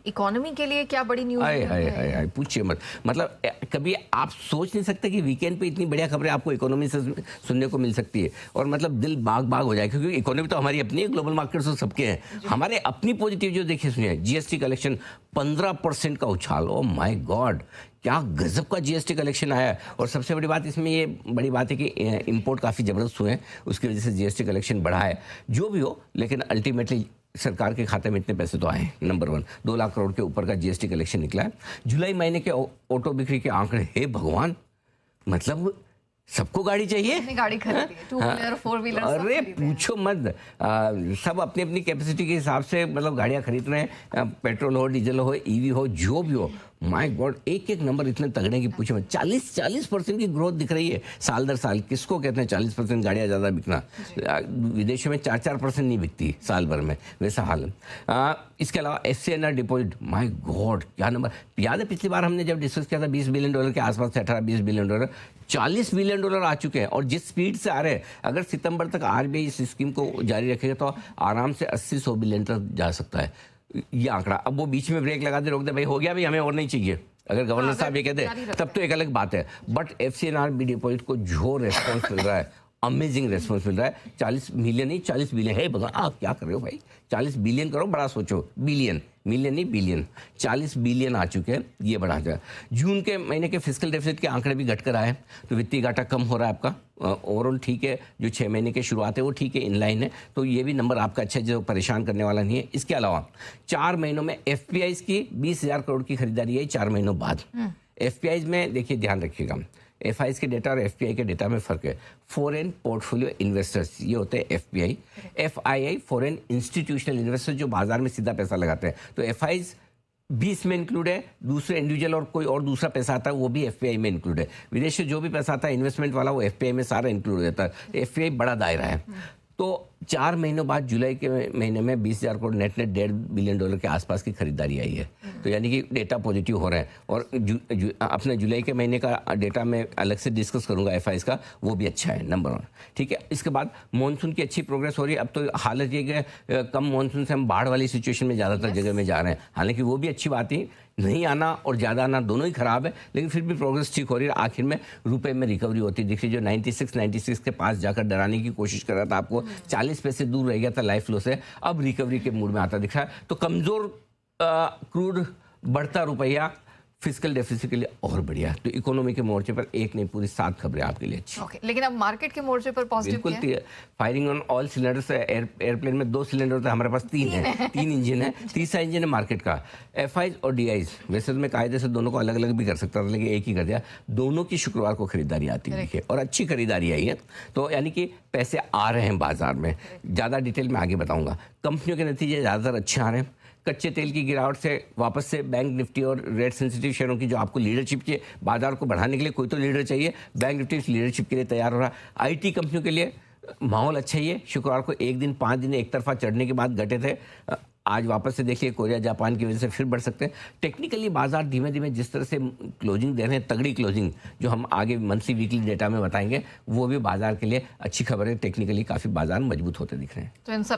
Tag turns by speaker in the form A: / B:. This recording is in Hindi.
A: इकोनॉमी के लिए क्या बड़ी न्यूज़ है।
B: पूछिए मत। मतलब कभी आप सोच नहीं सकते कि वीकेंड पे इतनी बढ़िया खबरें आपको इकोनॉमी से सुनने को मिल सकती है, और मतलब दिल बाग बाग हो जाए, क्योंकि इकोनॉमी तो हमारी अपनी है, ग्लोबल मार्केट्स तो सबके हैं। हमारे अपनी पॉजिटिव जो देखिए सुनिए, जीएसटी कलेक्शन 15% का उछाल। ओ माय गॉड, क्या गजब का जीएसटी कलेक्शन आया है। और सबसे बड़ी बात इसमें ये बड़ी बात है कि इंपोर्ट काफ़ी ज़बरदस्त हुए हैं, उसकी वजह से जीएसटी कलेक्शन बढ़ा है। जो भी हो, लेकिन अल्टीमेटली सरकार के खाते में इतने पैसे तो आए हैं। नंबर 1, 2 लाख करोड़ के ऊपर का जीएसटी कलेक्शन निकला है। जुलाई महीने के ऑटो बिक्री के आंकड़े, हे भगवान, मतलब सबको गाड़ी चाहिए,
A: गाड़ी खरीदी है, 2 व्हीलर 4 व्हीलर।
B: अरे पूछो मत, सब अपनी अपनी कैपेसिटी के हिसाब से मतलब गाड़ियां खरीद रहे हैं, पेट्रोल हो, डीजल हो, ईवी हो, जो भी हो। माय गॉड, एक एक नंबर इतने तगड़े की पूछो मत। 40% की ग्रोथ दिख रही है साल दर साल। किसको कहते हैं 40% गाड़ियां ज़्यादा बिकना? विदेशों में 4% नहीं बिकती साल भर में, वैसा हाल है। इसके अलावा FCNR डिपॉजिट, माय गॉड क्या नंबर। याद है पिछली बार हमने जब डिस्कस किया था $20 बिलियन के आसपास से, 18-20 बिलियन डॉलर, $40 बिलियन आ चुके हैं। और जिस स्पीड से आ रहे हैं, अगर सितंबर तक RBI इस स्कीम को जारी रखेगा तो आराम से 80-100 बिलियन तक जा सकता है ये आंकड़ा। अब वो बीच में ब्रेक लगा दे, रोक दे, भाई हो गया, भाई हमें और नहीं चाहिए। अगर गवर्नर साहब ये कहते हैं तब तो एक अलग बात है। बट FCNR डिपॉजिट को जो रेस्पॉन्स मिल रहा है, अमेजिंग रेस्पॉन्स मिल रहा है। 40 मिलियन नहीं, 40 बिलियन है। भगवान, आप क्या कर रहे हो भाई? 40 बिलियन करो, बड़ा सोचो। बिलियन, मिलियन नहीं, बिलियन। 40 बिलियन आ चुके हैं, ये बढ़ा जाए। जून के महीने के फिस्कल डेफिसिट के आंकड़े भी घटकर आए, तो वित्तीय घाटा कम हो रहा है आपका। ओवरऑल ठीक है, जो 6 महीने की शुरुआत है वो ठीक है, इनलाइन है। तो ये भी नंबर आपका अच्छा है, जो परेशान करने वाला नहीं है। इसके अलावा 4 महीनों में FPIs की 20,000 करोड़ की खरीदारी है 4 महीनों बाद। FPIs में देखिए, ध्यान रखिएगा, FIs के डेटा और FPI के डेटा में फ़र्क है। फॉरेन पोर्टफोलियो इन्वेस्टर्स, ये होते हैं FPI। FII foreign institutional investors, जो बाजार में सीधा पैसा लगाते हैं। तो FIs भी इसमें इंक्लूड है, दूसरे इंडिविजुअल और कोई और दूसरा पैसा आता है वो भी FPI में इंक्लूड है। विदेश से जो भी पैसा आता है इन्वेस्टमेंट वाला, वो FPI में सारा इंक्लूड रहता है। FPI बड़ा दायरा है। तो 4 महीनों बाद जुलाई के महीने में 20,000 करोड़ नेट $1.5 बिलियन के आसपास की खरीदारी आई है। तो यानी कि डेटा पॉजिटिव हो रहा है। और अपने जुलाई के महीने का डेटा मैं अलग से डिस्कस करूंगा FIs का, वो भी अच्छा है, नंबर 1। ठीक है। इसके बाद मॉनसून की अच्छी प्रोग्रेस हो रही है। अब तो हालत ये कि कम मॉनसून से हम बाढ़ वाली सिचुएशन में ज़्यादातर जगह में जा रहे हैं। हालांकि वो भी अच्छी बात ही, नहीं आना और ज़्यादा आना दोनों ही खराब है, लेकिन फिर भी प्रोग्रेस ठीक हो रही है। आखिर में रुपए में रिकवरी होती दिख रही है। जो 96 के पास जाकर डराने की कोशिश कर रहा था आपको, 40 पैसे दूर रह गया था लाइफ फ्लो से, अब रिकवरी के मूड में आता दिख रहा है। तो कमज़ोर क्रूड, बढ़ता रुपया, फिजिकल डेफिसिट के लिए और बढ़िया। तो इकोनॉमी के मोर्चे पर एक नहीं, पूरी 7 खबरें आपके लिए अच्छी।
A: ओके, लेकिन अब मार्केट के मोर्चे पर पॉजिटिव
B: बिल्कुल firing on all cylinders. Airplane में 2 सिलेंडर होता है, हमारे पास 3 है, 3 इंजन है। तीसरा इंजन है मार्केट का। FIs और DIs, वैसे तो मैं कायदे से दोनों को अलग अलग भी कर सकता था, लेकिन एक ही कर दिया। दोनों की शुक्रवार को खरीदारी आती है और अच्छी खरीदारी आई है। तो यानी कि पैसे आ रहे हैं बाजार में। ज़्यादा डिटेल में आगे बताऊंगा। कंपनियों के नतीजे ज़्यादातर अच्छे आ रहे हैं। कच्चे तेल की गिरावट से वापस से बैंक निफ्टी और रेट सेंसिटिव शेयरों की, जो आपको लीडरशिप के बाजार को बढ़ाने के लिए कोई तो लीडर चाहिए, बैंक निफ्टी इस लीडरशिप के लिए तैयार हो रहा है। IT कंपनियों के लिए माहौल अच्छा ही है। शुक्रवार को 5 दिन एक तरफा चढ़ने के बाद घटे थे, आज वापस से देखिए कोरिया जापान की वजह से फिर बढ़ सकते हैं। टेक्निकली बाजार धीमे धीमे जिस तरह से क्लोजिंग दे रहे हैं, तगड़ी क्लोजिंग, जो हम आगे मंथली वीकली डेटा में बताएंगे, वो भी बाजार के लिए अच्छी खबर है। टेक्निकली काफ़ी बाजार मजबूत होते दिख रहे हैं।
A: तो इन सब